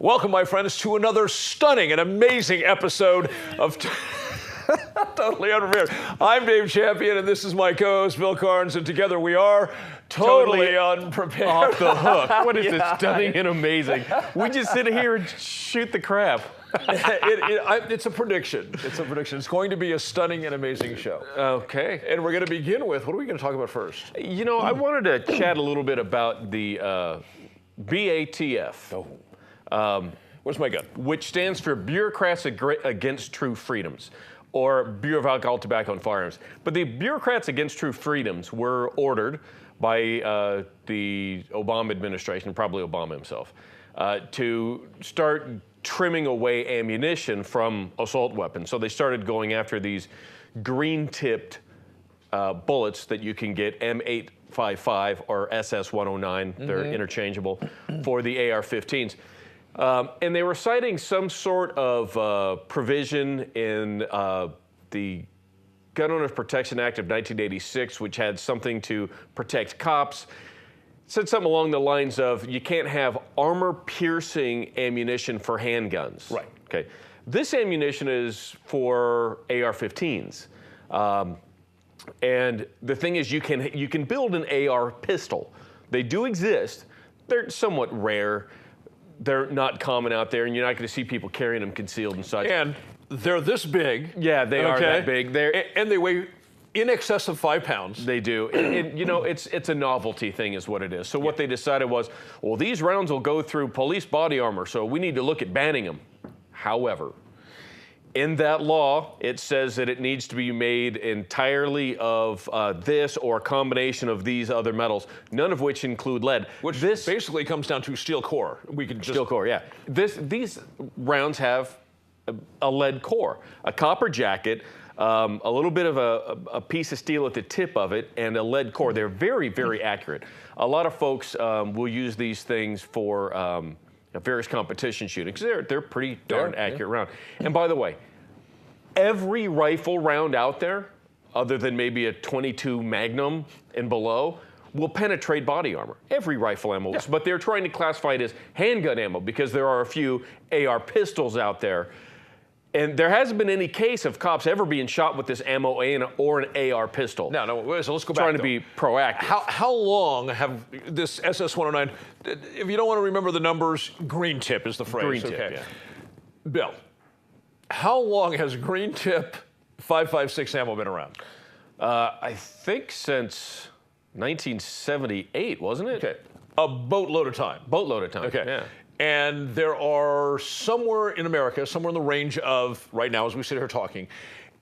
Welcome, my friends, to another stunning and amazing episode of Totally Unprepared. I'm Dave Champion, and this is my co-host, Bill Carns, and together we are Totally Unprepared. Off the hook. What is this stunning and amazing? We just sit here and shoot the crap. It's a prediction. It's a prediction. It's going to be a stunning and amazing show. Okay. And we're going to begin with, what are we going to talk about first? You know, I wanted to chat a little bit about the BATF. Where's my gun? Which stands for Bureaucrats Against True Freedoms, or Bureau of Alcohol, Tobacco, and Firearms. But the Bureaucrats Against True Freedoms were ordered by the Obama administration, probably Obama himself, to start trimming away ammunition from assault weapons. So they started going after these green-tipped bullets that you can get, M855 or SS109, they're interchangeable, for the AR-15s. And they were citing some sort of provision in the Gun Owners Protection Act of 1986, which had something to protect cops. It said something along the lines of, you can't have armor-piercing ammunition for handguns. Right. Okay. This ammunition is for AR-15s. And the thing is, you can build an AR pistol. They do exist. They're somewhat rare. They're not common out there, and you're not going to see people carrying them concealed and such. And they're this big. Yeah, they are that big. And they weigh in excess of 5 pounds. They do. And you know, it's a novelty thing is what it is. So what they decided was, well, these rounds will go through police body armor, so we need to look at banning them. However, in that law, it says that it needs to be made entirely of this or a combination of these other metals, none of which include lead. Which this basically comes down to steel core. We can just steel core, yeah. These rounds have a lead core, a copper jacket, a little bit of a piece of steel at the tip of it, and a lead core. They're very, very accurate. A lot of folks will use these things for various competition shooting, because they're pretty darn accurate round. And by the way, every rifle round out there, other than maybe a .22 Magnum and below, will penetrate body armor. Every rifle ammo, but they're trying to classify it as handgun ammo because there are a few AR pistols out there. And there hasn't been any case of cops ever being shot with this ammo or an AR pistol. No, so let's go back. Trying to be proactive. How long have this SS109, if you don't want to remember the numbers, green tip is the phrase. Green tip, yeah. Bill, how long has green tip 5.56 ammo been around? I think since 1978, wasn't it? Okay, a boatload of time. Boatload of time, okay. Yeah. And there are somewhere in America, somewhere in the range of, right now as we sit here talking,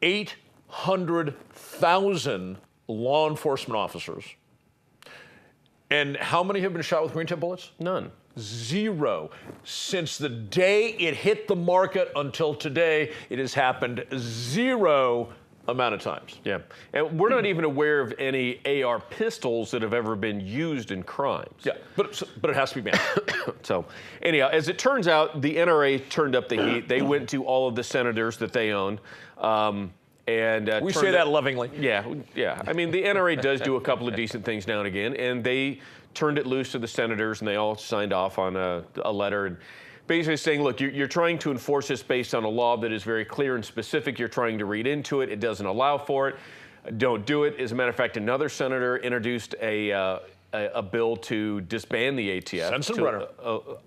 800,000 law enforcement officers. And how many have been shot with green tip bullets? None. 0. Since the day it hit the market until today, it has happened 0 amount of times. Yeah, and we're not even aware of any AR pistols that have ever been used in crimes. Yeah, but it has to be banned. So anyhow, as it turns out, the NRA turned up the heat. They went to all of the senators that they own. And we say that lovingly. Yeah. I mean, the NRA does do a couple of decent things now and again, and they turned it loose to the senators, and they all signed off on a letter, and basically saying, look, you're trying to enforce this based on a law that is very clear and specific. You're trying to read into it. It doesn't allow for it. Don't do it. As a matter of fact, another senator introduced a bill to disband the ATF. Sensenbrenner.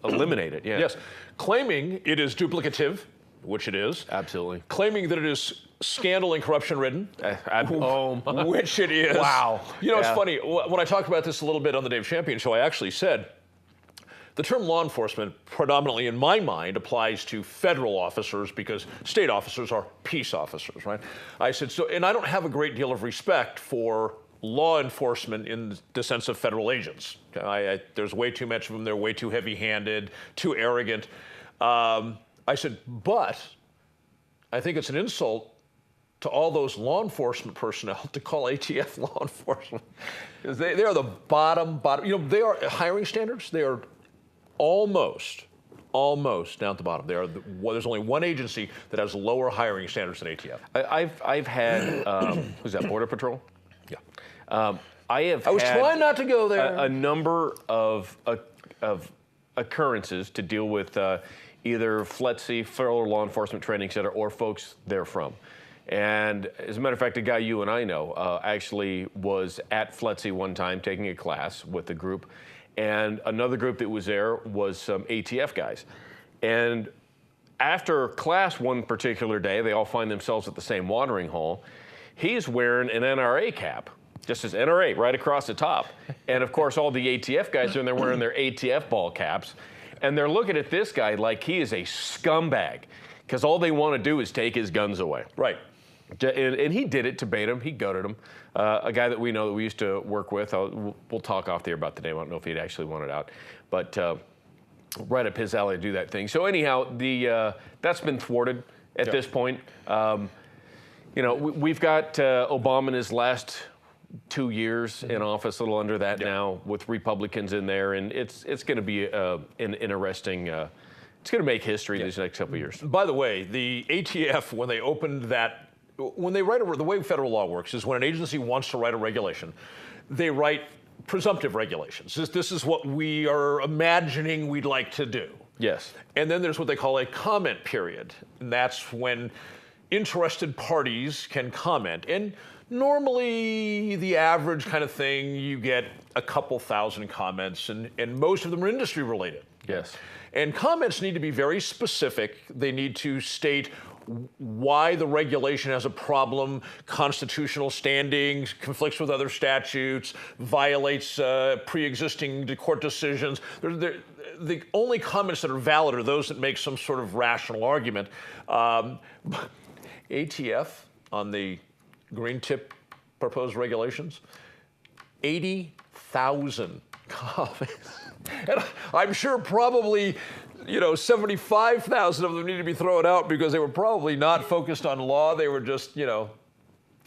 Eliminate it, yeah. Yes, claiming it is duplicative, which it is. Absolutely. Claiming that it is scandal and corruption ridden, which it is. Wow. You know, it's funny, when I talked about this a little bit on the Dave Champion Show, I actually said, the term law enforcement predominantly, in my mind, applies to federal officers because state officers are peace officers, right? I said, and I don't have a great deal of respect for law enforcement in the sense of federal agents. There's way too much of them. They're way too heavy-handed, too arrogant. I said, but I think it's an insult to all those law enforcement personnel to call ATF law enforcement. Because they are the bottom, you know, they are hiring standards. They are almost down at the bottom. There's only one agency that has lower hiring standards than ATF. I've had, who's that, Border Patrol? Yeah. I was trying not to go there. A number of occurrences to deal with either FLETC, Federal Law Enforcement Training Center, or folks they're from. And as a matter of fact, a guy you and I know actually was at FLETC one time taking a class with a group, and another group that was there was some ATF guys. And after class one particular day, they all find themselves at the same watering hole. He's wearing an NRA cap, just as NRA right across the top. And of course, all the ATF guys are in there wearing their ATF ball caps. And they're looking at this guy like he is a scumbag, because all they want to do is take his guns away. Right. And he did it to bait him. He goaded him. A guy that we know that we used to work with, we'll talk off the air about the name. I don't know if he'd actually want it out. But right up his alley to do that thing. So anyhow, that's been thwarted at this point. You know, we've got Obama in his last 2 years in office, a little under that now, with Republicans in there. And it's going to be an interesting, it's going to make history these next couple of years. By the way, the ATF, when they opened that, when they write the way federal law works is when an agency wants to write a regulation, they write presumptive regulations. This is what we are imagining we'd like to do. Yes. And then there's what they call a comment period. And that's when interested parties can comment. And normally the average kind of thing, you get a couple thousand comments, and most of them are industry related. Yes. And comments need to be very specific. They need to state why the regulation has a problem, constitutional standing, conflicts with other statutes, violates pre-existing court decisions. The only comments that are valid are those that make some sort of rational argument. ATF on the green tip proposed regulations, 80,000 comments. And I'm sure probably, 75,000 of them need to be thrown out because they were probably not focused on law. They were just,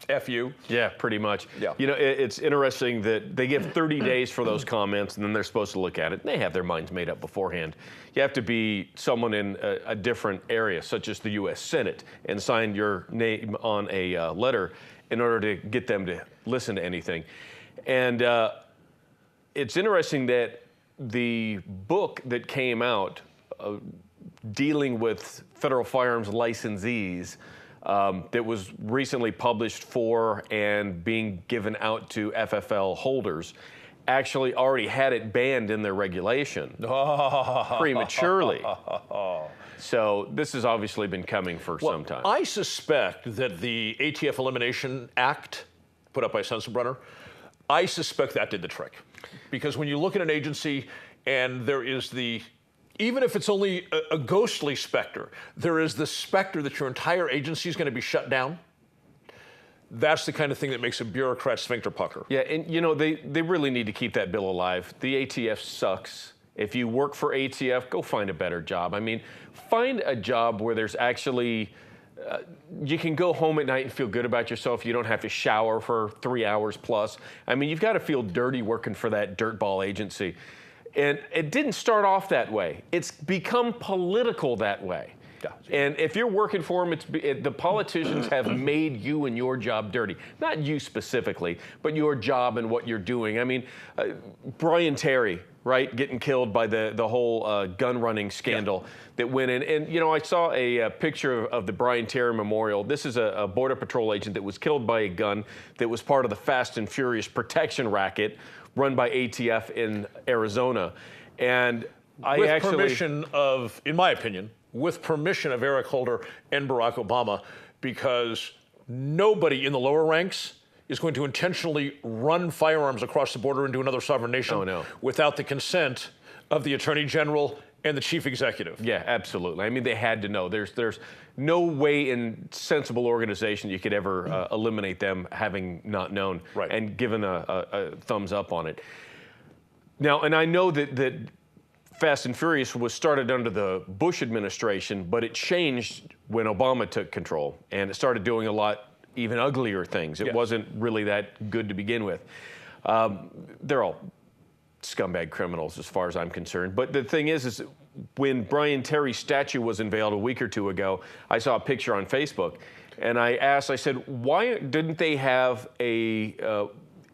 F you. Yeah, pretty much. Yeah. It's interesting that they give 30 days for those comments, and then they're supposed to look at it. And they have their minds made up beforehand. You have to be someone in a different area, such as the U.S. Senate, and sign your name on a letter in order to get them to listen to anything. And it's interesting that the book that came out dealing with federal firearms licensees that was recently published for and being given out to FFL holders actually already had it banned in their regulation prematurely. So this has obviously been coming for some time. I suspect that the ATF Elimination Act put up by Sensenbrenner, I suspect that did the trick. Because when you look at an agency and there is even if it's only a ghostly specter, there is the specter that your entire agency is going to be shut down. That's the kind of thing that makes a bureaucrat sphincter pucker. Yeah, and they really need to keep that bill alive. The ATF sucks. If you work for ATF, go find a better job. I mean, find a job where there's actually, you can go home at night and feel good about yourself. You don't have to shower for 3 hours plus. I mean, you've got to feel dirty working for that dirtball agency. And it didn't start off that way. It's become political that way. And if you're working for them, the politicians have made you and your job dirty. Not you specifically, but your job and what you're doing. I mean, Brian Terry, right, getting killed by the whole gun running scandal that went in. And, I saw a picture of the Brian Terry Memorial. This is a Border Patrol agent that was killed by a gun that was part of the Fast and Furious protection racket run by ATF in Arizona. And with permission of, in my opinion, with permission of Eric Holder and Barack Obama, because nobody in the lower ranks is going to intentionally run firearms across the border into another sovereign nation without the consent of the Attorney General and the Chief Executive. Yeah, absolutely. I mean, they had to know. There's no way in sensible organization you could ever eliminate them having not known and given a thumbs up on it. Now, and I know that Fast and Furious was started under the Bush administration, but it changed when Obama took control, and it started doing a lot even uglier things. It wasn't really that good to begin with. They're all scumbag criminals as far as I'm concerned. But the thing is when Brian Terry's statue was unveiled a week or two ago, I saw a picture on Facebook, and I said, why didn't they have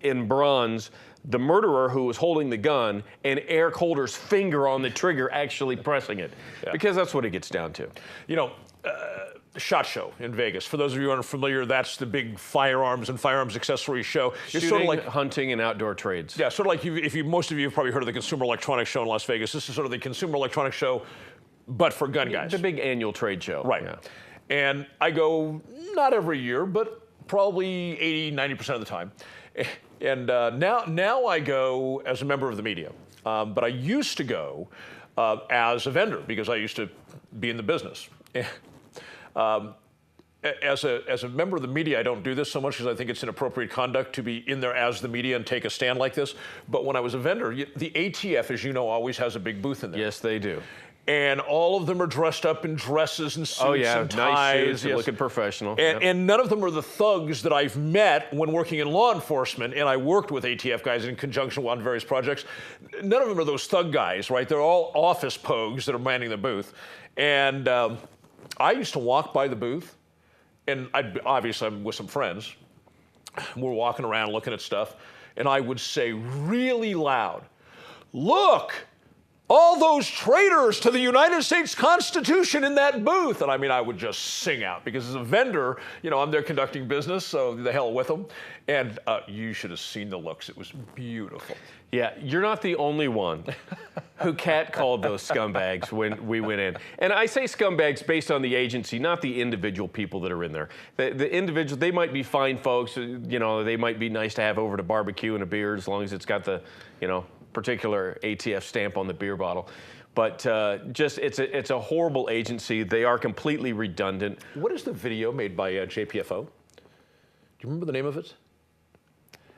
in bronze the murderer who was holding the gun and Eric Holder's finger on the trigger actually pressing it, because that's what it gets down to. You know, SHOT Show in Vegas. For those of you who aren't familiar, that's the big firearms and firearms accessories show. It's Shooting, sort of like hunting, and outdoor trades. Yeah, sort of like most of you have probably heard of the Consumer Electronics Show in Las Vegas. This is sort of the Consumer Electronics Show, but for gun guys. The big annual trade show. Right. Yeah. And I go not every year, but probably 80, 90% of the time. And now I go as a member of the media. But I used to go as a vendor because I used to be in the business. As a member of the media, I don't do this so much because I think it's inappropriate conduct to be in there as the media and take a stand like this. But when I was a vendor, the ATF, as you know, always has a big booth in there. Yes, they do. And all of them are dressed up in dresses and suits and ties. Nice suits, looking professional. And none of them are the thugs that I've met when working in law enforcement, and I worked with ATF guys in conjunction on various projects. None of them are those thug guys, right? They're all office pogues that are manning the booth. And I used to walk by the booth, and obviously I'm with some friends. We're walking around looking at stuff, and I would say really loud, "Look! All those traitors to the United States Constitution in that booth." And I mean, I would just sing out because as a vendor, you know, I'm there conducting business, so the hell with them. And you should have seen the looks. It was beautiful. Yeah, you're not the only one who catcalled those scumbags when we went in. And I say scumbags based on the agency, not the individual people that are in there. The individuals, they might be fine folks, you know, they might be nice to have over to barbecue and a beer as long as it's got the, you know, particular ATF stamp on the beer bottle. But it's a horrible agency. They are completely redundant. What is the video made by JPFO? Do you remember the name of it?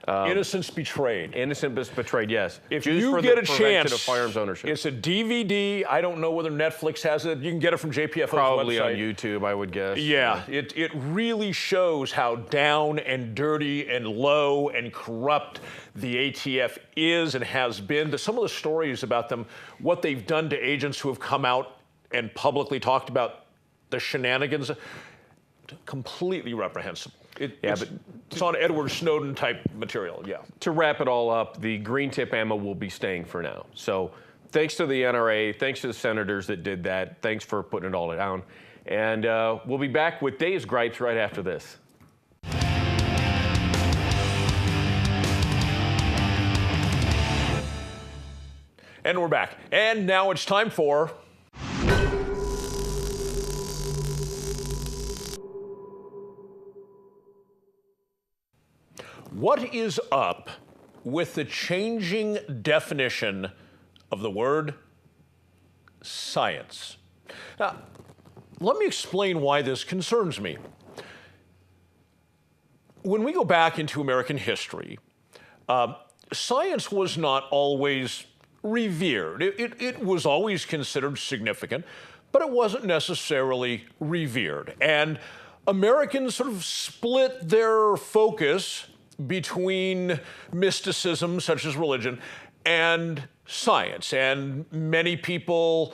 Innocence Betrayed. Innocence Betrayed, yes. If Jews you for get the a prevention chance, of firearms ownership. It's a DVD. I don't know whether Netflix has it. You can get it from JPFO's Probably website. on YouTube, I would guess. Yeah, it really shows how down and dirty and low and corrupt the ATF is and has been. Some of the stories about them, what they've done to agents who have come out and publicly talked about the shenanigans, completely reprehensible. It's on Edward Snowden type material, yeah. To wrap it all up, the green tip ammo will be staying for now. So thanks to the NRA, thanks to the senators that did that, thanks for putting it all down. And we'll be back with Dave's Gripes right after this. And we're back. And now it's time for... What is up with the changing definition of the word science? Now, let me explain why this concerns me. When we go back into American history, science was not always revered. It was always considered significant, but it wasn't necessarily revered. And Americans sort of split their focus between mysticism, such as religion, and science. And many people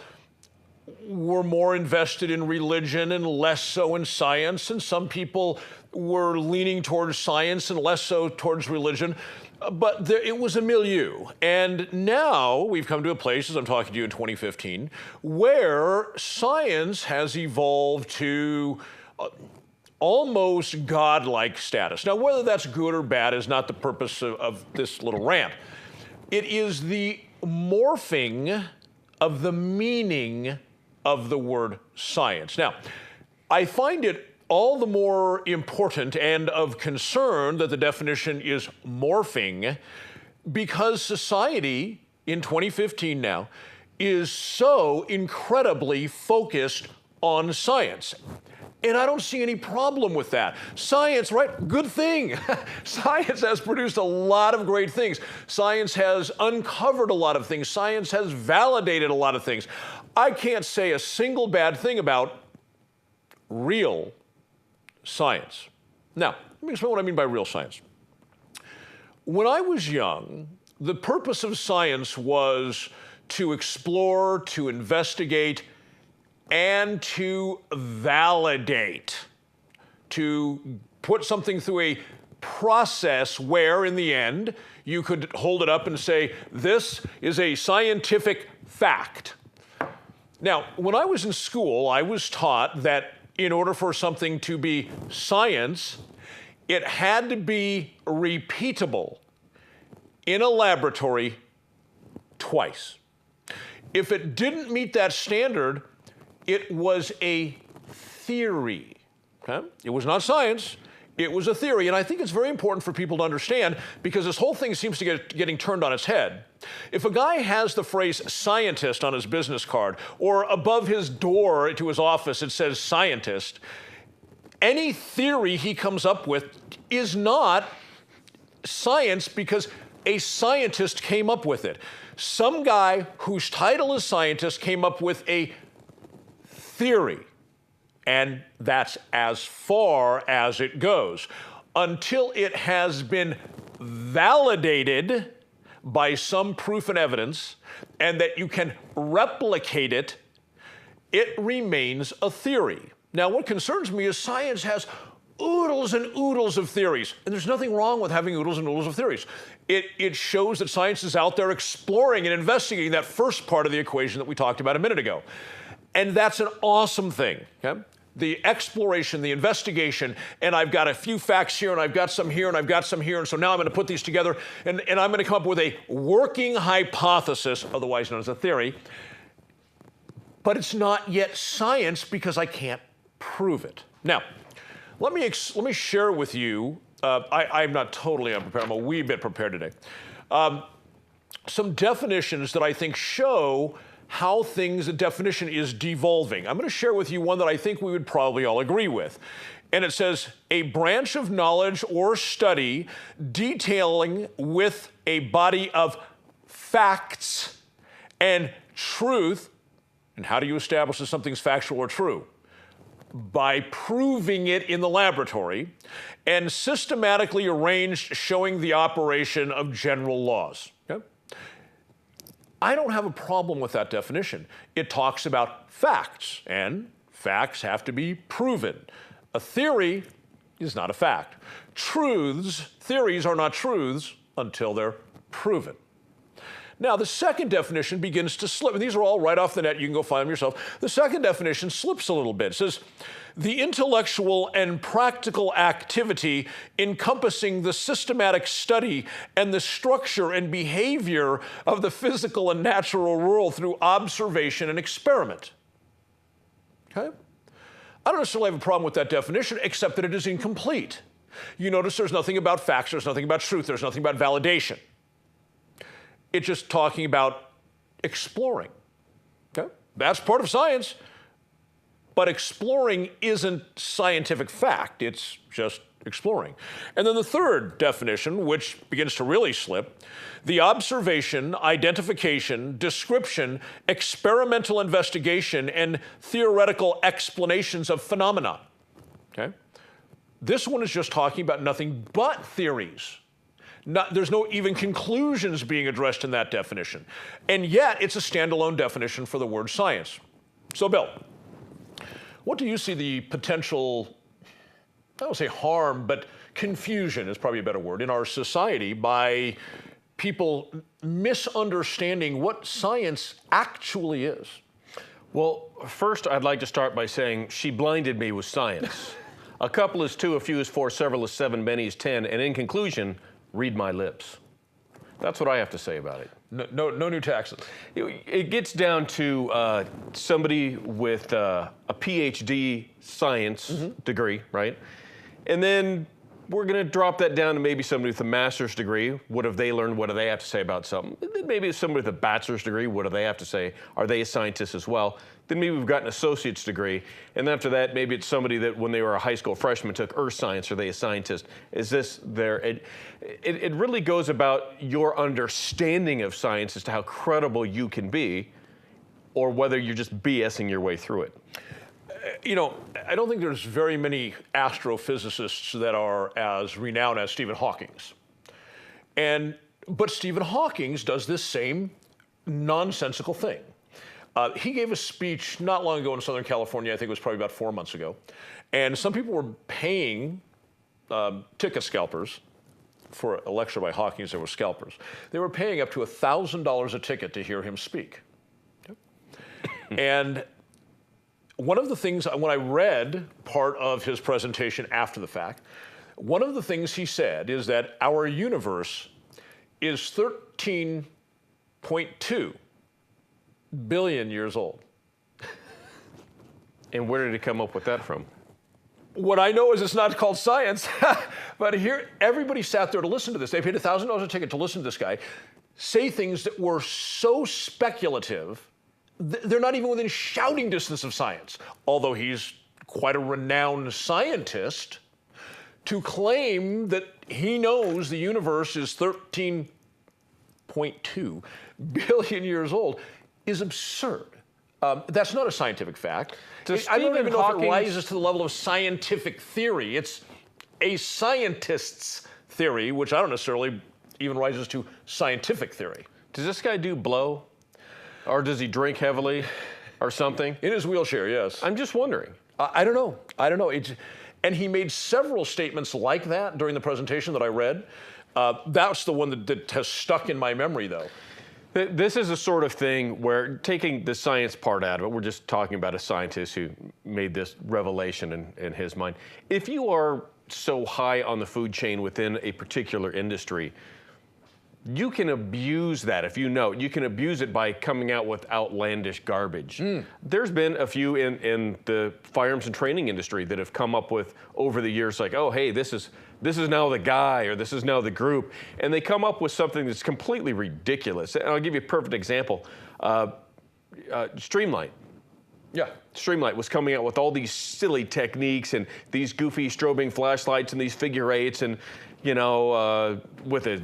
were more invested in religion and less so in science. And some people were leaning towards science and less so towards religion. But it was a milieu. And now we've come to a place, as I'm talking to you in 2015, where science has evolved to almost godlike status. Now, whether that's good or bad is not the purpose of this little rant. It is the morphing of the meaning of the word science. Now, I find it all the more important and of concern that the definition is morphing because society in 2015 now is so incredibly focused on science. And I don't see any problem with that. Science, right? Good thing. Science has produced a lot of great things. Science has uncovered a lot of things. Science has validated a lot of things. I can't say a single bad thing about real science. Now, let me explain what I mean by real science. When I was young, the purpose of science was to explore, to investigate, and to validate, to put something through a process where, in the end, you could hold it up and say, this is a scientific fact. Now, when I was in school, I was taught that in order for something to be science, it had to be repeatable in a laboratory twice. If it didn't meet that standard, it was a theory. Okay? It was not science. It was a theory, and I think it's very important for people to understand because this whole thing seems to getting turned on its head. If a guy has the phrase scientist on his business card, or above his door to his office it says scientist, any theory he comes up with is not science because a scientist came up with it. Some guy whose title is scientist came up with a theory. And that's as far as it goes until it has been validated by some proof and evidence and that you can replicate it, it remains a theory. Now, what concerns me is science has oodles and oodles of theories, and there's nothing wrong with having oodles and oodles of theories. It shows that science is out there exploring and investigating that first part of the equation that we talked about a minute ago. And that's an awesome thing, okay? The exploration, the investigation, and I've got a few facts here, and I've got some here, and I've got some here, and so now I'm going to put these together, and I'm going to come up with a working hypothesis, otherwise known as a theory, but it's not yet science because I can't prove it. Now, let me share with you, I'm not totally unprepared, I'm a wee bit prepared today, some definitions that I think show how the definition is devolving. I'm going to share with you one that I think we would probably all agree with. And it says, a branch of knowledge or study detailing with a body of facts and truth. And how do you establish if something's factual or true? By proving it in the laboratory and systematically arranged showing the operation of general laws. Okay? I don't have a problem with that definition. It talks about facts, and facts have to be proven. A theory is not a fact. Theories are not truths until they're proven. Now, the second definition begins to slip, and these are all right off the net. You can go find them yourself. The second definition slips a little bit. It says, the intellectual and practical activity encompassing the systematic study and the structure and behavior of the physical and natural world through observation and experiment. Okay? I don't necessarily have a problem with that definition, except that it is incomplete. You notice there's nothing about facts, there's nothing about truth, there's nothing about validation. It's just talking about exploring. Okay? That's part of science. But exploring isn't scientific fact. It's just exploring. And then the third definition, which begins to really slip, the observation, identification, description, experimental investigation, and theoretical explanations of phenomena. Okay? This one is just talking about nothing but theories. There's no even conclusions being addressed in that definition. And yet, it's a standalone definition for the word science. So, Bill, what do you see the potential, I don't say harm, but confusion is probably a better word, in our society by people misunderstanding what science actually is? Well, first, I'd like to start by saying she blinded me with science. A couple is two, a few is four, several is seven, many is 10, and in conclusion, read my lips. That's what I have to say about it. No new taxes. It gets down to somebody with a PhD science degree, right? And then we're going to drop that down to maybe somebody with a master's degree. What have they learned? What do they have to say about something? And then maybe it's somebody with a bachelor's degree. What do they have to say? Are they a scientist as well? Then maybe we've got an associate's degree. And after that, maybe it's somebody that when they were a high school freshman took earth science. Are they a scientist? Is this their... It really goes about your understanding of science as to how credible you can be, or whether you're just BSing your way through it. You know, I don't think there's very many astrophysicists that are as renowned as Stephen Hawking's. But Stephen Hawking's does this same nonsensical thing. He gave a speech not long ago in Southern California, I think it was probably about 4 months ago, and some people were paying ticket scalpers for a lecture by Hawkins. There were scalpers. They were paying up to $1,000 a ticket to hear him speak. And one of the things, when I read part of his presentation after the fact, one of the things he said is that our universe is 13.2 billion years old. And where did he come up with that from? What I know is it's not called science, but here, everybody sat there to listen to this. They paid $1,000 a ticket to listen to this guy say things that were so speculative, they're not even within shouting distance of science. Although he's quite a renowned scientist, to claim that he knows the universe is 13.2 billion years old is absurd. That's not a scientific fact. I don't even know if it rises to the level of scientific theory. It's a scientist's theory, which I don't necessarily even rises to scientific theory. Does this guy do blow? Or does he drink heavily or something? In his wheelchair, yes. I'm just wondering. I don't know. I don't know. And he made several statements like that during the presentation that I read. That's the one that has stuck in my memory, though. This is a sort of thing where, taking the science part out of it, we're just talking about a scientist who made this revelation in his mind. If you are so high on the food chain within a particular industry, you can abuse that. If you know, you can abuse it by coming out with outlandish garbage. There's been a few in the firearms and training industry that have come up with, over the years, like, oh, hey, this is now the guy, or this is now the group. And they come up with something that's completely ridiculous. And I'll give you a perfect example. Streamlight. Yeah. Streamlight was coming out with all these silly techniques and these goofy strobing flashlights and these figure eights and, you know, with a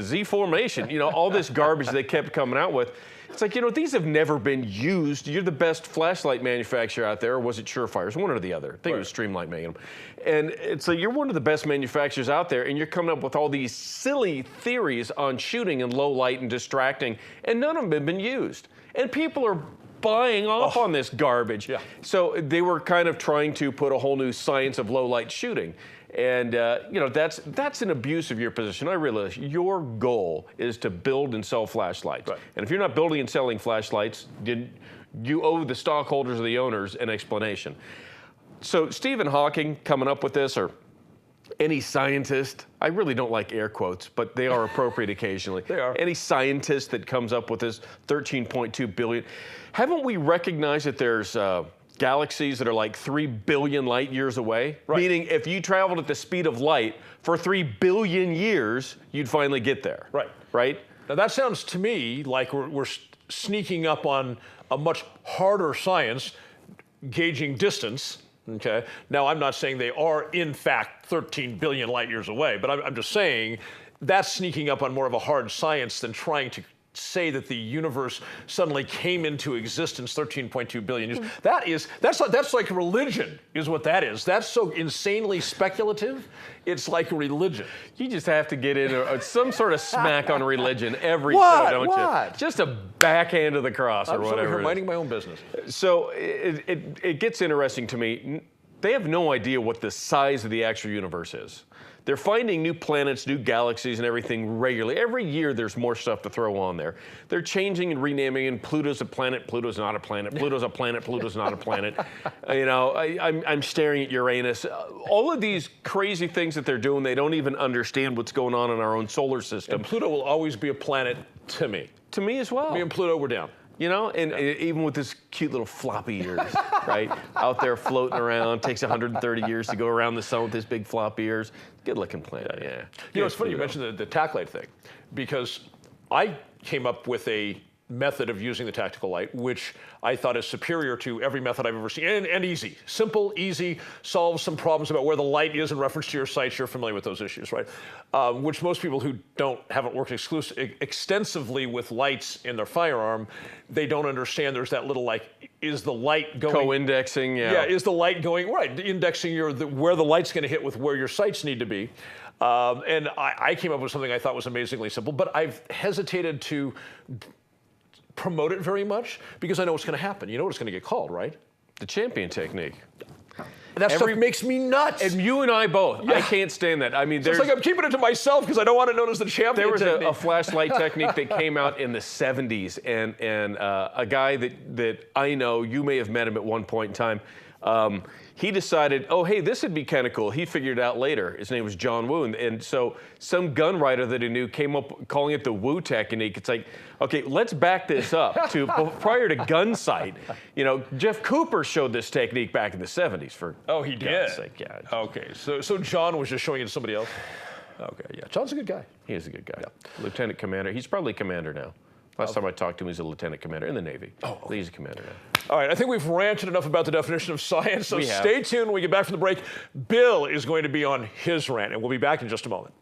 Z formation, you know, all this garbage they kept coming out with. It's like, you know, these have never been used. You're the best flashlight manufacturer out there, or was it Surefire? One or the other. I think it was Streamlight making them. And it's like, you're one of the best manufacturers out there, and you're coming up with all these silly theories on shooting in low light and distracting, and none of them have been used. And people are buying off on this garbage. Yeah. So they were kind of trying to put a whole new science of low light shooting. And, you know, that's an abuse of your position. I realize your goal is to build and sell flashlights. Right. And if you're not building and selling flashlights, you owe the stockholders or the owners an explanation. So Stephen Hawking coming up with this, or any scientist, I really don't like air quotes, but they are appropriate occasionally. They are. Any scientist that comes up with this 13.2 billion, haven't we recognized that there's galaxies that are like 3 billion light years away? Right. Meaning, if you traveled at the speed of light for 3 billion years, you'd finally get there. Right. Right? Now, that sounds to me like we're sneaking up on a much harder science, gauging distance. Okay. Now, I'm not saying they are, in fact, 13 billion light years away, but I'm just saying that's sneaking up on more of a hard science than trying to say that the universe suddenly came into existence 13.2 billion years. That's like religion, is what that is. That's so insanely speculative. It's like religion. You just have to get into some sort of smack on religion every show, don't you? Just a backhand of the cross or whatever. I'm minding my own business. So it gets interesting to me. They have no idea what the size of the actual universe is. They're finding new planets, new galaxies, and everything regularly. Every year, there's more stuff to throw on there. They're changing and renaming, and Pluto's a planet, Pluto's not a planet, Pluto's a planet, Pluto's not a planet. You know, I'm staring at Uranus. All of these crazy things that they're doing, they don't even understand what's going on in our own solar system. And Pluto will always be a planet to me. To me as well. Me and Pluto, we're down. You know, and even with his cute little floppy ears, right? Out there floating around, takes 130 years to go around the sun with his big floppy ears. Good looking planet, yeah. You know, it's funny you mentioned the tack light thing, because I came up with a method of using the tactical light, which I thought is superior to every method I've ever seen, and easy. Simple, easy, solves some problems about where the light is in reference to your sights. You're familiar with those issues, right? Which most people who haven't worked extensively with lights in their firearm, they don't understand. There's that little, like, is the light going... Co-indexing, yeah. Yeah, is the light going... Right, indexing where the light's going to hit with where your sights need to be. And I came up with something I thought was amazingly simple, but I've hesitated to promote it very much because I know what's going to happen. You know what it's going to get called, right? The champion technique. That stuff makes me nuts. And you and I both. Yeah. I can't stand that. I mean, it's like I'm keeping it to myself because I don't want to known as the champion. There was a flashlight technique that came out in the 70s, and a guy that I know, you may have met him at one point in time, he decided, oh, hey, this would be kind of cool. He figured it out later. His name was John Woo. And so some gun writer that he knew came up calling it the Woo technique. It's like, okay, let's back this up to prior to Gunsight. You know, Jeff Cooper showed this technique back in the 70s for he did? Sake. Yeah. Okay, so John was just showing it to somebody else? Okay, yeah. John's a good guy. He is a good guy. Yeah. Lieutenant commander. He's probably commander now. Last time I talked to him, he was a lieutenant commander in the Navy. Oh, okay. He's a commander now. All right, I think we've ranted enough about the definition of science, so stay tuned when we get back from the break. Bill is going to be on his rant, and we'll be back in just a moment.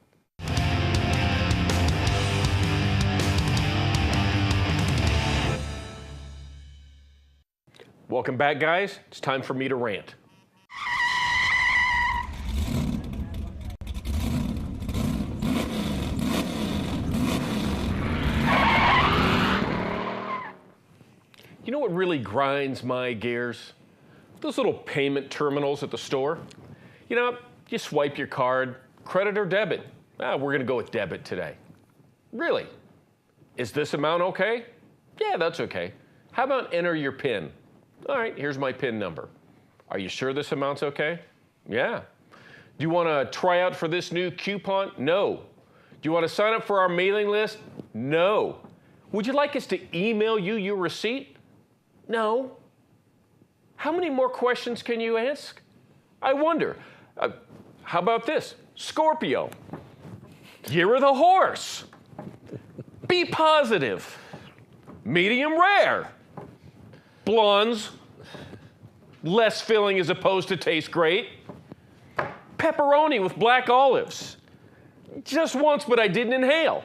Welcome back, guys. It's time for me to rant. You know what really grinds my gears? Those little payment terminals at the store. You know, you swipe your card, credit or debit. We're gonna go with debit today. Really? Is this amount okay? Yeah, that's okay. How about enter your PIN? All right, here's my PIN number. Are you sure this amount's okay? Yeah. Do you wanna try out for this new coupon? No. Do you wanna sign up for our mailing list? No. Would you like us to email you your receipt? No. How many more questions can you ask? I wonder. How about this? Scorpio. Year of the horse. Be positive. Medium rare. Blondes. Less filling as opposed to taste great. Pepperoni with black olives. Just once, but I didn't inhale.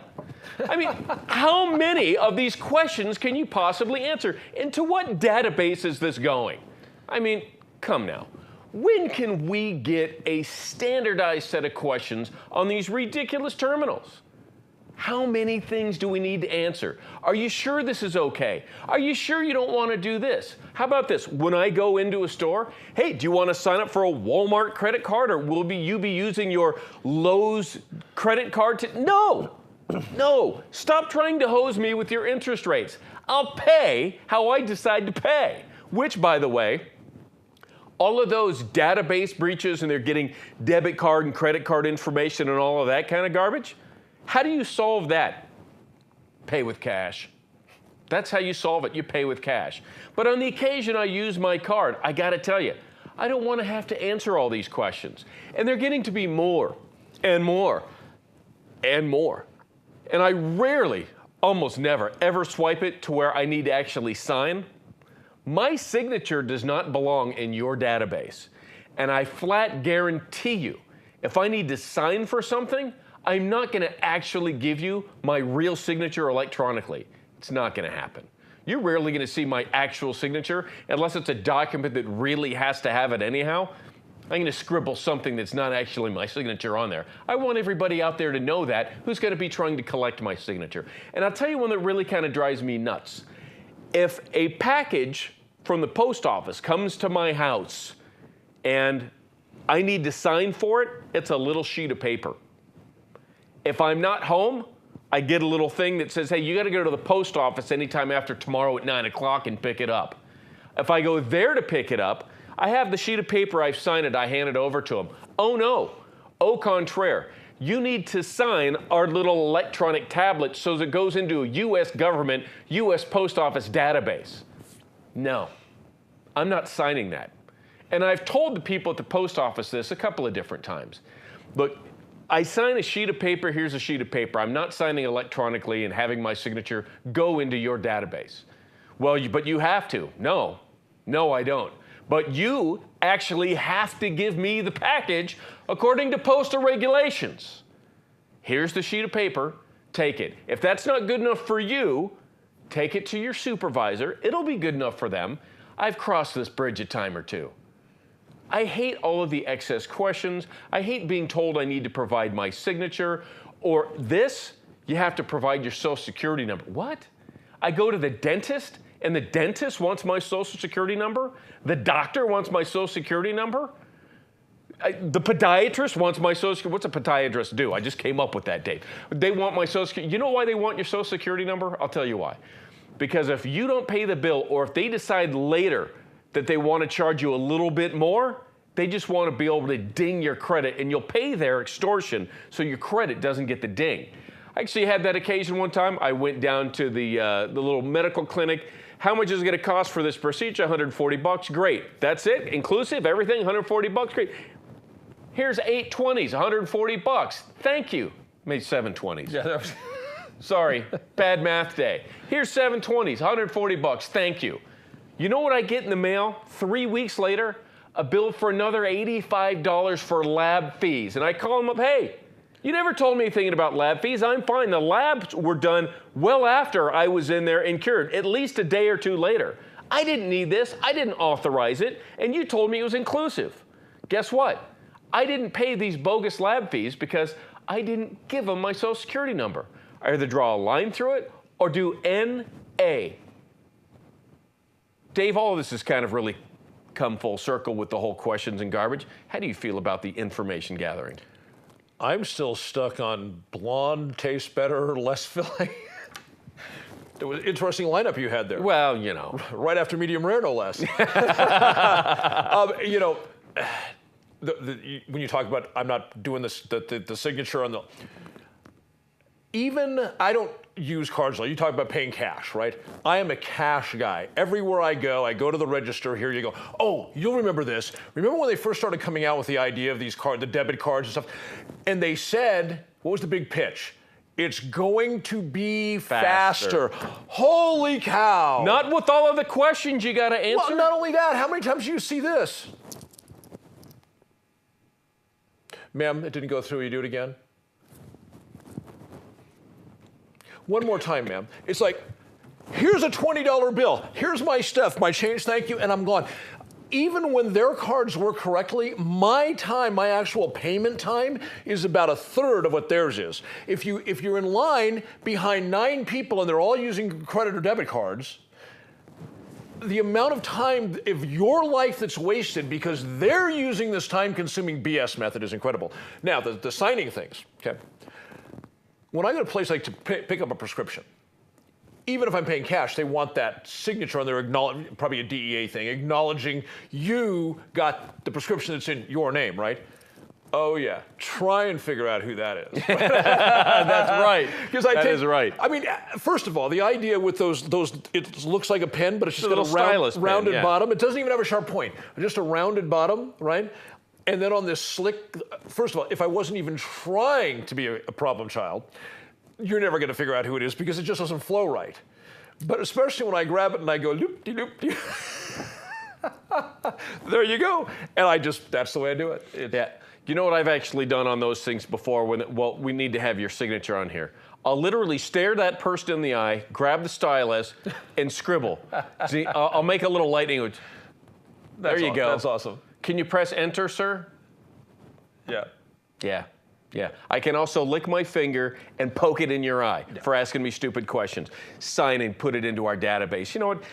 I mean, how many of these questions can you possibly answer? And to what database is this going? I mean, come now. When can we get a standardized set of questions on these ridiculous terminals? How many things do we need to answer? Are you sure this is okay? Are you sure you don't want to do this? How about this? When I go into a store, hey, do you want to sign up for a Walmart credit card, or will you be using your Lowe's credit card? No. No, stop trying to hose me with your interest rates. I'll pay how I decide to pay, which, by the way, all of those database breaches and they're getting debit card and credit card information and all of that kind of garbage, how do you solve that? Pay with cash. That's how you solve it. You pay with cash. But on the occasion I use my card, I got to tell you, I don't want to have to answer all these questions. And they're getting to be more and more and more. And I rarely, almost never, ever swipe it to where I need to actually sign. My signature does not belong in your database. And I flat guarantee you, if I need to sign for something, I'm not going to actually give you my real signature electronically. It's not going to happen. You're rarely going to see my actual signature unless it's a document that really has to have it anyhow. I'm going to scribble something that's not actually my signature on there. I want everybody out there to know that who's going to be trying to collect my signature. And I'll tell you one that really kind of drives me nuts. If a package from the post office comes to my house and I need to sign for it, it's a little sheet of paper. If I'm not home, I get a little thing that says, hey, you got to go to the post office anytime after tomorrow at 9 o'clock and pick it up. If I go there to pick it up, I have the sheet of paper, I've signed it, I hand it over to them. Oh no, au contraire. You need to sign our little electronic tablet so that it goes into a U.S. government, U.S. post office database. No, I'm not signing that. And I've told the people at the post office this a couple of different times. Look, I sign a sheet of paper, here's a sheet of paper. I'm not signing electronically and having my signature go into your database. Well, but you have to. No, I don't. But you actually have to give me the package according to postal regulations. Here's the sheet of paper, take it. If that's not good enough for you, take it to your supervisor. It'll be good enough for them. I've crossed this bridge a time or two. I hate all of the excess questions. I hate being told I need to provide my signature, or this, you have to provide your social security number. What? I go to the dentist and the dentist wants my social security number? The doctor wants my social security number? The podiatrist wants my social security. What's a podiatrist do? I just came up with that, Dave. They want my social security. You know why they want your social security number? I'll tell you why. Because if you don't pay the bill, or if they decide later that they want to charge you a little bit more, they just want to be able to ding your credit, and you'll pay their extortion so your credit doesn't get the ding. I actually had that occasion one time. I went down to the little medical clinic. How much is it going to cost for this procedure? 140 bucks. Great. That's it? Inclusive? Everything? 140 bucks? Great. Here's 8 20s, 140 bucks. Thank you. Made 7 20s. Yeah, sorry, bad math day. Here's 7 20s, 140 bucks. Thank you. You know what I get in the mail 3 weeks later? A bill for another $85 for lab fees. And I call them up, hey, you never told me anything about lab fees. I'm fine. The labs were done well after I was in there and cured, at least a day or two later. I didn't need this. I didn't authorize it. And you told me it was inclusive. Guess what? I didn't pay these bogus lab fees because I didn't give them my social security number. I either draw a line through it or do N-A. Dave, all of this has kind of really come full circle with the whole questions and garbage. How do you feel about the information gathering? I'm still stuck on blonde tastes better, less filling. It was an interesting lineup you had there. Well, you know. Right after medium rare, no less. You know, when you talk about, I'm not doing this, the signature on the, even, I don't use cards. You talk about paying cash, right? I am a cash guy. Everywhere I go to the register, here you go. Oh, you'll remember this. Remember when they first started coming out with the idea of these cards, the debit cards and stuff? And they said, what was the big pitch? It's going to be faster. Holy cow. Not with all of the questions you got to answer. Well, not only that, how many times do you see this? Ma'am, it didn't go through. You do it again? One more time, ma'am. It's like, here's a $20 bill. Here's my stuff, my change, thank you, and I'm gone. Even when their cards work correctly, my time, my actual payment time, is about 1/3 of what theirs is. If you're in line behind 9 people and they're all using credit or debit cards, the amount of time of your life that's wasted because they're using this time-consuming BS method is incredible. Now, the signing things, okay? When I go to a place like to pick up a prescription, even if I'm paying cash, they want that signature on there, probably a DEA thing, acknowledging you got the prescription that's in your name, right? Oh yeah, try and figure out who that is. That's right. That is right. I mean, first of all, the idea with those, it looks like a pen, but it's just got a rounded bottom. It doesn't even have a sharp point, just a rounded bottom, right? And then on this slick, first of all, if I wasn't even trying to be a problem child, you're never going to figure out who it is because it just doesn't flow right. But especially when I grab it and I go, loop-de-loop-de. There you go. And that's the way I do it. Yeah. You know what I've actually done on those things before? Well, we need to have your signature on here. I'll literally stare that person in the eye, grab the stylus, and scribble. See, I'll make a little lightning. There you go. That's awesome. Can you press enter, sir? Yeah. Yeah. Yeah. I can also lick my finger and poke it in your eye for asking me stupid questions. Sign and put it into our database. You know what?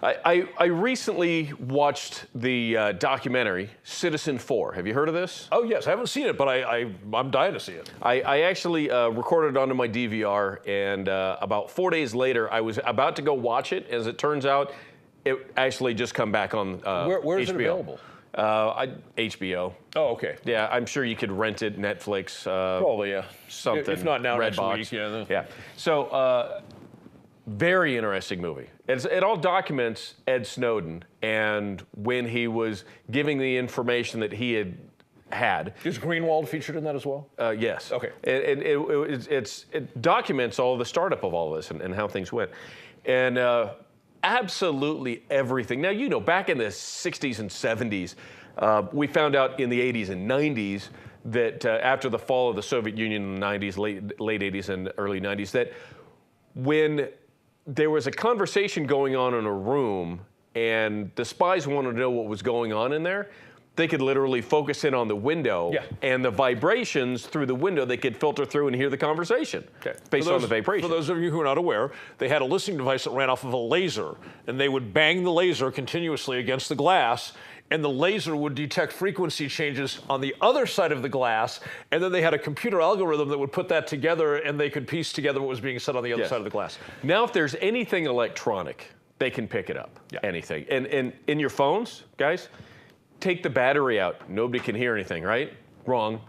I recently watched the documentary Citizen 4. Have you heard of this? Oh, yes. I haven't seen it, but I'm dying to see it. I actually recorded it onto my DVR, and about 4 days later, I was about to go watch it. As it turns out, it actually just come back on Where is HBO. it available? HBO. Oh, okay. Yeah, I'm sure you could rent it, Netflix. Probably, yeah. Something. If not now, next Redbox. week. Yeah. Yeah. So, very interesting movie. It all documents Ed Snowden and when he was giving the information that he had. Is Greenwald featured in that as well? Yes. Okay. And it documents all the startup of all this and how things went. And absolutely everything. Now, you know, back in the 60s and 70s, we found out in the 80s and 90s that after the fall of the Soviet Union in the 90s, late 80s and early 90s, that when there was a conversation going on in a room and the spies wanted to know what was going on in there, they could literally focus in on the window and the vibrations through the window, they could filter through and hear the conversation based on the vibration. For those of you who are not aware, they had a listening device that ran off of a laser, and they would bang the laser continuously against the glass and the laser would detect frequency changes on the other side of the glass, and then they had a computer algorithm that would put that together, and they could piece together what was being said on the other side of the glass. Now, if there's anything electronic, they can pick it up. Yeah. Anything. And in your phones, guys, take the battery out. Nobody can hear anything, right? Wrong.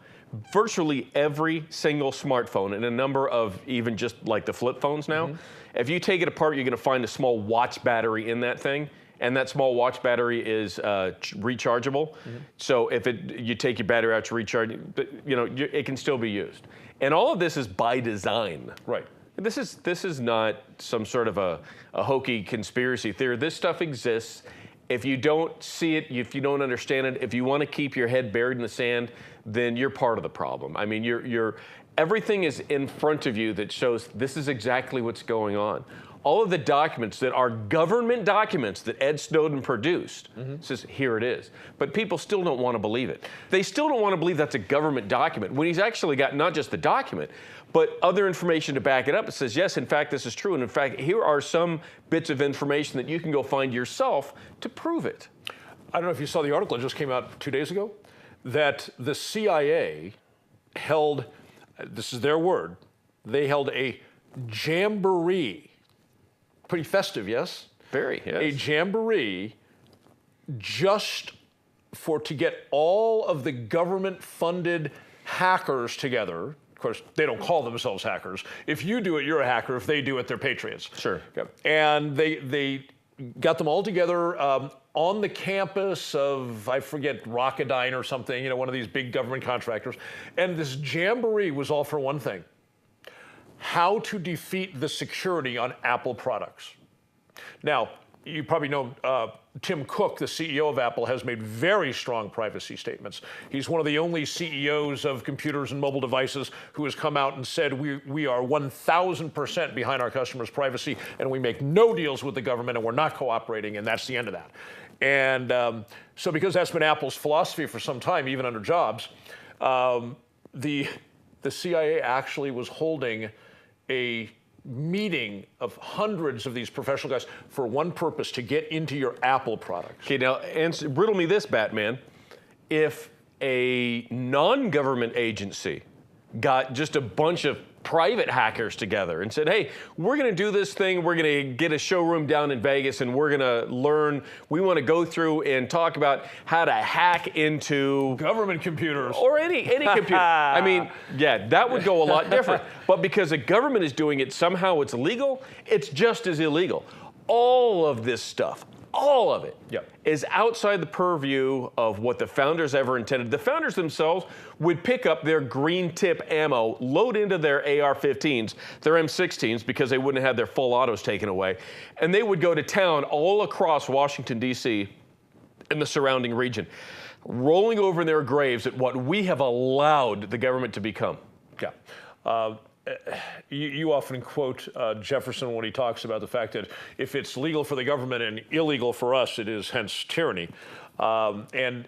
Virtually every single smartphone, and a number of even just like the flip phones now, if you take it apart, you're going to find a small watch battery in that thing, and that small watch battery is rechargeable. So if you take your battery out to recharge, it can still be used. And all of this is by design. Right. This is not some sort of a hokey conspiracy theory. This stuff exists. If you don't see it, if you don't understand it, if you want to keep your head buried in the sand, then you're part of the problem. I mean, everything is in front of you that shows this is exactly what's going on. All of the documents that are government documents that Ed Snowden produced, says here it is. But people still don't want to believe it. They still don't want to believe that's a government document when he's actually got not just the document, but other information to back it up. It says, yes, in fact, this is true. And in fact, here are some bits of information that you can go find yourself to prove it. I don't know if you saw the article, it just came out 2 days ago, that the CIA held, this is their word, they held a jamboree. Pretty festive, yes? Very, yes. A jamboree just to get all of the government-funded hackers together. Of course, they don't call themselves hackers. If you do it, you're a hacker. If they do it, they're patriots. Sure. Okay. And they got them all together on the campus of, I forget, Rocketdyne or something, one of these big government contractors. And this jamboree was all for one thing: how to defeat the security on Apple products. Now, you probably know Tim Cook, the CEO of Apple, has made very strong privacy statements. He's one of the only CEOs of computers and mobile devices who has come out and said we are 1,000% behind our customers' privacy, and we make no deals with the government, and we're not cooperating, and that's the end of that. And so because that's been Apple's philosophy for some time, even under Jobs, the CIA actually was holding a meeting of hundreds of these professional guys for one purpose: to get into your Apple products. Okay, now riddle me this, Batman. If a non-government agency got just a bunch of private hackers together and said, hey, we're going to do this thing, we're going to get a showroom down in Vegas, and we're going to learn, we want to go through and talk about how to hack into government computers. Or any computer. I mean, yeah, that would go a lot different. But because the government is doing it, somehow it's legal, it's just as illegal. All of this stuff, all of it, is outside the purview of what the founders ever intended. The founders themselves would pick up their green tip ammo, load into their AR-15s, their M16s, because they wouldn't have their full autos taken away, and they would go to town all across Washington, D.C. and the surrounding region, rolling over in their graves at what we have allowed the government to become. Yeah. You often quote Jefferson when he talks about the fact that if it's legal for the government and illegal for us, it is hence tyranny. And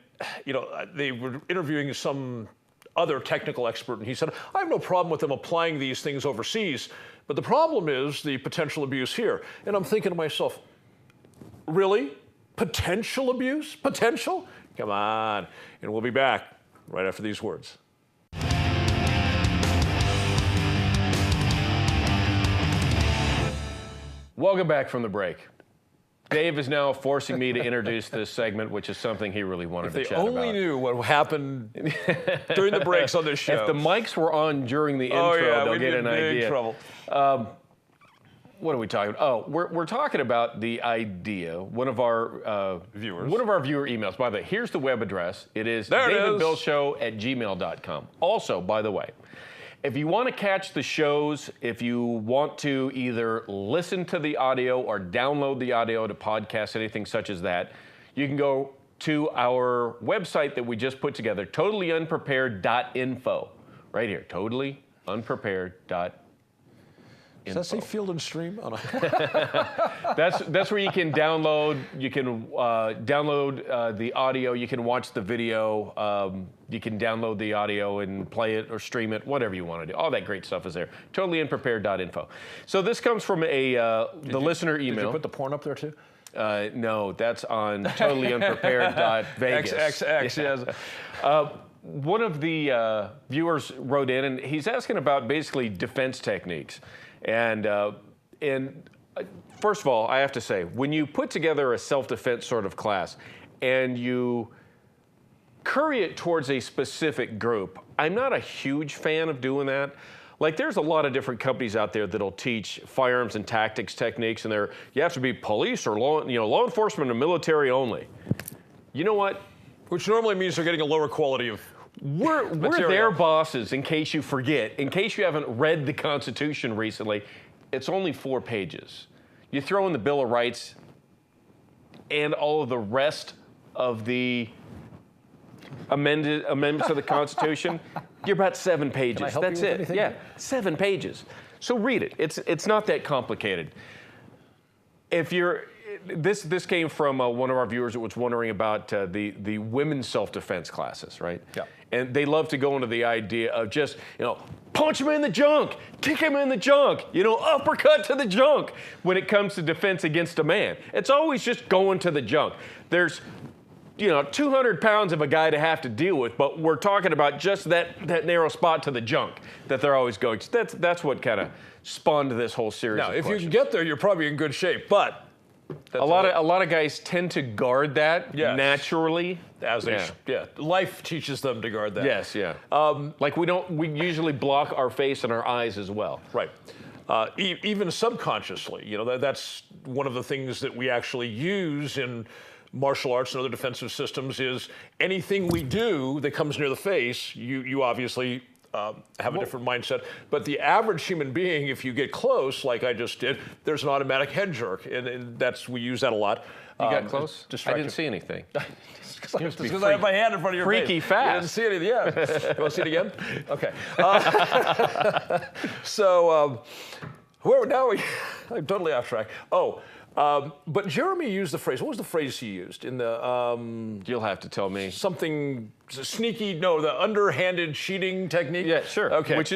they were interviewing some other technical expert, and he said, I have no problem with them applying these things overseas, but the problem is the potential abuse here. And I'm thinking to myself, really? Potential abuse? Potential? Come on. And we'll be back right after these words. Welcome back from the break. Dave is now forcing me to introduce this segment, which is something he really wanted to chat about. If they only knew what happened during the breaks on this show. If the mics were on during the intro, they'll get an idea. Trouble. What are we talking about? Oh, we're talking about the idea. One of our viewers. One of our viewer emails. By the way, here's the web address. It is davidbillshow@gmail.com. Also, by the way, if you want to catch the shows, if you want to either listen to the audio or download the audio to podcast, anything such as that, you can go to our website that we just put together, totallyunprepared.info. Right here, totallyunprepared.info. Does that say Field and Stream? Oh, no. That's where you can download. You can download the audio. You can watch the video. You can download the audio and play it or stream it, whatever you want to do. All that great stuff is there. Totallyunprepared.info. So this comes from the listener email. Did you put the porn up there too? No, that's on totallyunprepared.vegas. XXX. Yes. One of the viewers wrote in, and he's asking about basically defense techniques. And first of all, I have to say, when you put together a self-defense sort of class and you curry it towards a specific group, I'm not a huge fan of doing that. Like, there's a lot of different companies out there that'll teach firearms and tactics techniques, and you have to be police or law enforcement and military only. You know what? Which normally means they're getting a lower quality of We're their bosses, in case you forget. In case you haven't read the Constitution recently, it's only 4 pages. You throw in the Bill of Rights and all of the rest of the amendments of the Constitution, you're about 7 pages. Can I help That's you with it. anything? Yeah, 7 pages. So read it. It's not that complicated. If you're this came from one of our viewers that was wondering about the women's self-defense classes, right? Yeah. And they love to go into the idea of just, punch him in the junk, kick him in the junk, uppercut to the junk when it comes to defense against a man. It's always just going to the junk. There's 200 pounds of a guy to have to deal with, but we're talking about just that narrow spot to the junk that they're always going to. That's what kind of spawned this whole series Now, of if you questions. can get there, you're probably in good shape, but A lot of guys tend to guard that naturally. As they life teaches them to guard that. Yes, yeah. We usually block our face and our eyes as well. Right. Even subconsciously, that's one of the things that we actually use in martial arts and other defensive systems is anything we do that comes near the face, you obviously have a different mindset. But the average human being, if you get close, like I just did, there's an automatic head jerk, and we use that a lot. You got close? I didn't see anything. Because I have my hand in front of your face. Freaky fast. You didn't see anything, yeah. You want to see it again? Okay. So, I'm totally off track. But Jeremy used the phrase, what was the phrase he used in the... You'll have to tell me. Something sneaky, the underhanded cheating technique? Yeah, sure. Okay. Which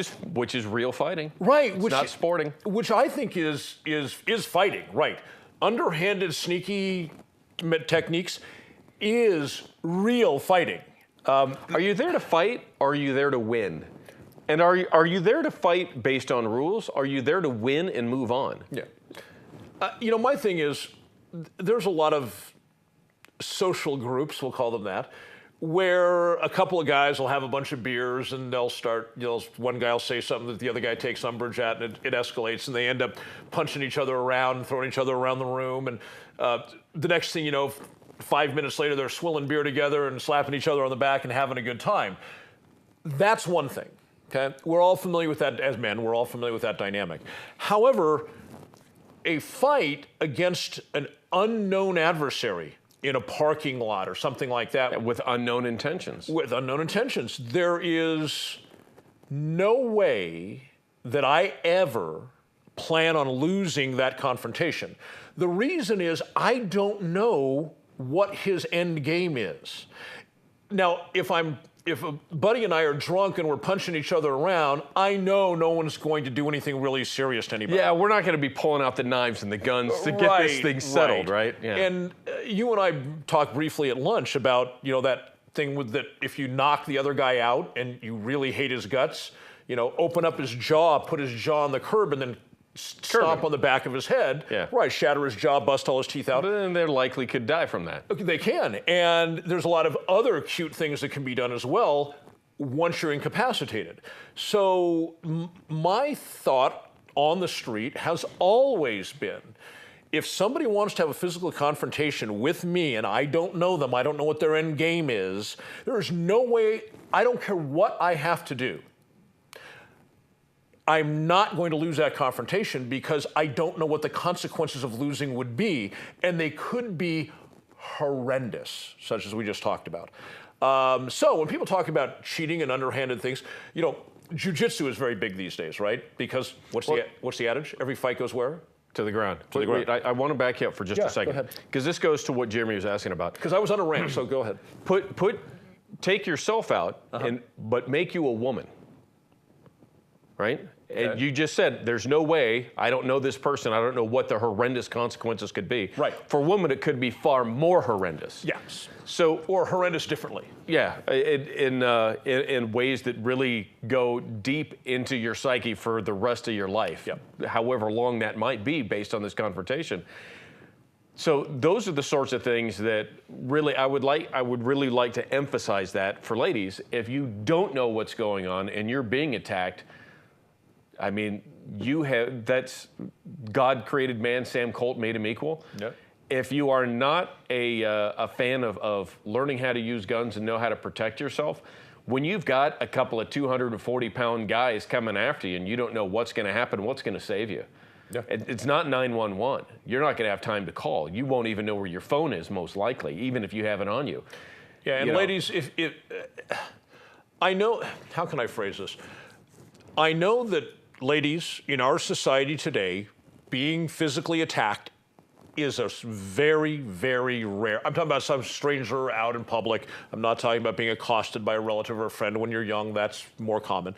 is real fighting. Right. It's not sporting. Which I think is fighting, right. Underhanded, sneaky techniques is real fighting. Are you there to fight, or are you there to win? And are you there to fight based on rules? Are you there to win and move on? Yeah. My thing is, there's a lot of social groups, we'll call them that, where a couple of guys will have a bunch of beers and they'll start, one guy will say something that the other guy takes umbrage at, and it escalates, and they end up punching each other around and throwing each other around the room. And the next thing you know, 5 minutes later, they're swilling beer together and slapping each other on the back and having a good time. That's one thing, okay? We're all familiar with that as men. We're all familiar with that dynamic. However, a fight against an unknown adversary in a parking lot or something like that. With unknown intentions. With unknown intentions. There is no way that I ever plan on losing that confrontation. The reason is I don't know what his end game is. Now, if a buddy and I are drunk and we're punching each other around, I know no one's going to do anything really serious to anybody. Yeah, we're not going to be pulling out the knives and the guns to get this thing settled, right? Yeah. And you and I talked briefly at lunch about, that thing with that if you knock the other guy out and you really hate his guts, open up his jaw, put his jaw on the curb, and then stomp on the back of his head. Yeah. Right, shatter his jaw, bust all his teeth out. But then they likely could die from that. Okay, they can. And there's a lot of other cute things that can be done as well once you're incapacitated. So my thought on the street has always been, if somebody wants to have a physical confrontation with me and I don't know them, I don't know what their end game is, there's no way, I don't care what I have to do, I'm not going to lose that confrontation because I don't know what the consequences of losing would be, and they could be horrendous, such as we just talked about. So when people talk about cheating and underhanded things, jiu-jitsu is very big these days, right? Because what's the adage? Every fight goes where? To the ground. To the ground. I want to back you up for just a second. Go ahead. Because this goes to what Jeremy was asking about. Because I was on a rant, so go ahead. Take yourself out, but make you a woman. right? And you just said, there's no way, I don't know this person, I don't know what the horrendous consequences could be. Right. For women, it could be far more horrendous. Yes. So, or horrendous differently. Yeah, in ways that really go deep into your psyche for the rest of your life, however long that might be based on this confrontation. So those are the sorts of things that really I would really like to emphasize that for ladies. If you don't know what's going on and you're being attacked, I mean, that's God created man, Sam Colt made him equal. Yep. If you are not a fan of learning how to use guns and know how to protect yourself, when you've got a couple of 240-pound guys coming after you and you don't know what's going to happen, what's going to save you, it's not 911. You're not going to have time to call. You won't even know where your phone is, most likely, even if you have it on you. Yeah, and ladies, if I know, how can I phrase this? I know that ladies in our society today, being physically attacked is a very, very rare. I'm talking about some stranger out in public. I'm not talking about being accosted by a relative or a friend when you're young. That's more common.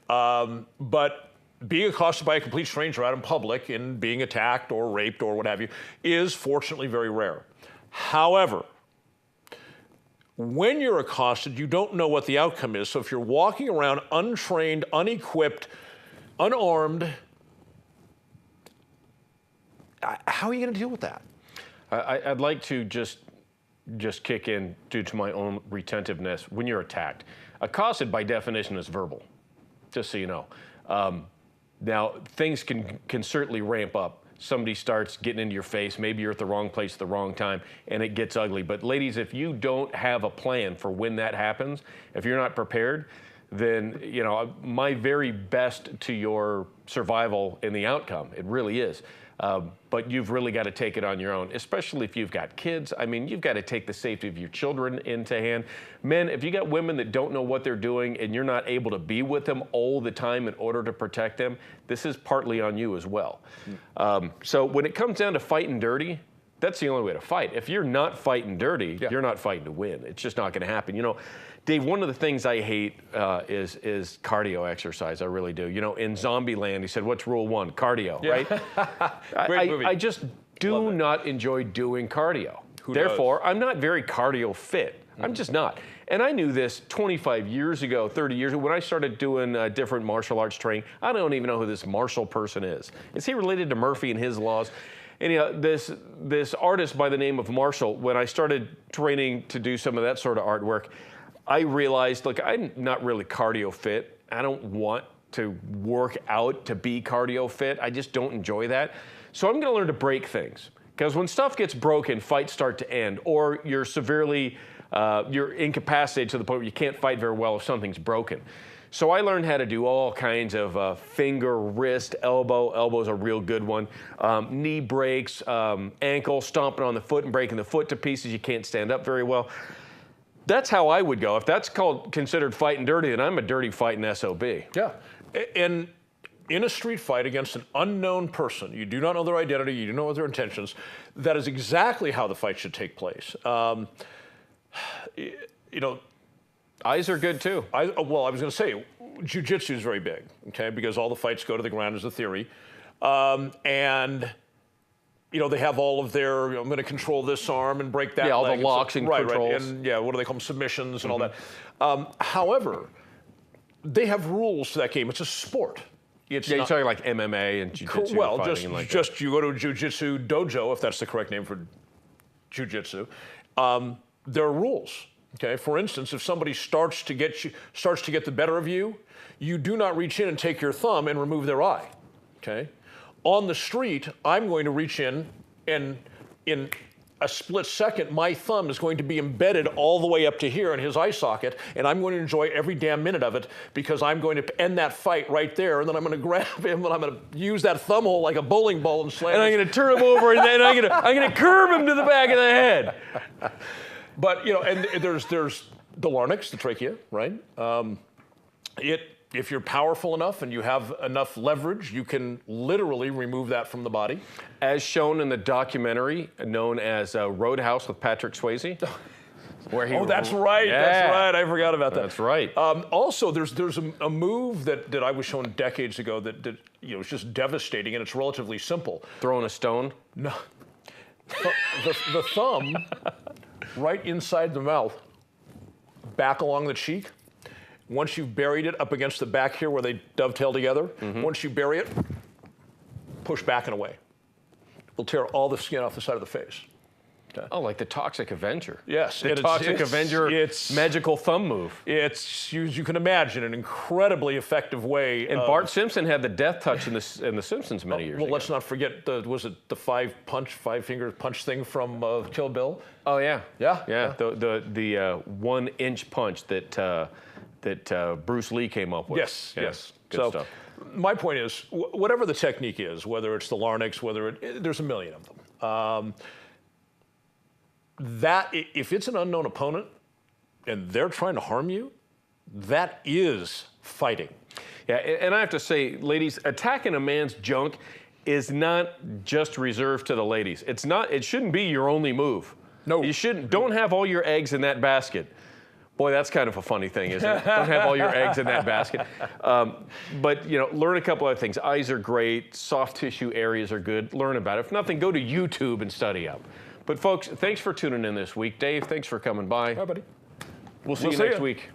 But being accosted by a complete stranger out in public and being attacked or raped or what have you is fortunately very rare. However, when you're accosted, you don't know what the outcome is. So if you're walking around untrained, unequipped, unarmed, how are you going to deal with that? I'd like to just kick in due to my own retentiveness. When you're attacked, accosted by definition is verbal, just so you know. Now, things can certainly ramp up. Somebody starts getting into your face, maybe you're at the wrong place at the wrong time, and it gets ugly. But ladies, if you don't have a plan for when that happens, if you're not prepared, then, you know, my very best to your survival in the outcome. It really is. But you've really got to take it on your own, especially if you've got kids. I mean, you've got to take the safety of your children into hand. Men, if you got women that don't know what they're doing and you're not able to be with them all the time in order to protect them, this is partly on you as well. So when it comes down to fighting dirty, that's the only way to fight. If you're not fighting dirty, you're not fighting to win. It's just not going to happen. You know, Dave, one of the things I hate is cardio exercise. I really do. You know, in Zombieland, he said, "What's rule one? Cardio," right? Great movie. I just do not enjoy doing cardio. Who Therefore, does? I'm not very cardio fit. I'm just not. And I knew this 25 years ago, 30 years ago, when I started doing different martial arts training. I don't even know who this Marshall person is. Is he related to Murphy and his laws? And you know, this artist by the name of Marshall, when I started training to do some of that sort of artwork, I realized, look, I'm not really cardio fit. I don't want to work out to be cardio fit. I just don't enjoy that. So I'm going to learn to break things. Because when stuff gets broken, fights start to end, or you're severely, you're incapacitated to the point where you can't fight very well if something's broken. So I learned how to do all kinds of finger, wrist, elbow. Elbow's a real good one. Knee breaks, ankle, stomping on the foot and breaking the foot to pieces. You can't stand up very well. That's how I would go. If that's considered fighting dirty, then I'm a dirty fighting SOB. Yeah. And in a street fight against an unknown person, you do not know their identity, you do not know their intentions, that is exactly how the fight should take place. You know, eyes are good too. Well, I was going to say, jiu-jitsu is very big, okay, because all the fights go to the ground as a theory. And you know, they have all of their, you know, I'm going to control this arm and break that leg. Yeah, all the locks and controls. Right. And yeah, what do they call them, submissions and all that. However, they have rules to that game. It's a sport. It's you're talking like MMA and jiu-jitsu. Well, like just you go to a jiu-jitsu dojo, if that's the correct name for jiu-jitsu. There are rules. Okay. For instance, if somebody starts to get the better of you, you do not reach in and take your thumb and remove their eye. Okay. On the street, I'm going to reach in, and in a split second, my thumb is going to be embedded all the way up to here in his eye socket, and I'm going to enjoy every damn minute of it because I'm going to end that fight right there, and then I'm going to grab him, and I'm going to use that thumb hole like a bowling ball and slam. And I'm going to turn him over, and then I'm going to curve him to the back of the head. But you know, and there's the larynx, the trachea, right? If you're powerful enough and you have enough leverage, you can literally remove that from the body. As shown in the documentary known as Roadhouse with Patrick Swayze. Where he that's right. Yeah. That's right. I forgot about that. That's right. Also, there's a move that I was shown decades ago that is just devastating, and it's relatively simple. Throwing a stone? No. The thumb right inside the mouth, back along the cheek. Once you've buried it up against the back here where they dovetail together, once you bury it, push back and away. It'll tear all the skin off the side of the face. Okay. Oh, like the Toxic Avenger. Yes. The Toxic Avenger magical thumb move. It's, as you can imagine, an incredibly effective way. And Bart Simpson had the death touch in the Simpsons many years ago. Well, let's not forget, was it the five-finger punch thing from Kill Bill? Oh, yeah. Yeah? Yeah, the 1-inch punch that Bruce Lee came up with. Yes, Yeah, yes. Good So stuff. my point is, whatever the technique is, whether it's the larynx, there's a million of them. If it's an unknown opponent and they're trying to harm you, that is fighting. Yeah, and I have to say, ladies, attacking a man's junk is not just reserved to the ladies. It shouldn't be your only move. No. Don't have all your eggs in that basket. Boy, that's kind of a funny thing, isn't it? Don't have all your eggs in that basket. But, learn a couple other things. Eyes are great. Soft tissue areas are good. Learn about it. If nothing, go to YouTube and study up. But, folks, thanks for tuning in this week. Dave, thanks for coming by. Hi, buddy. We'll see you next week.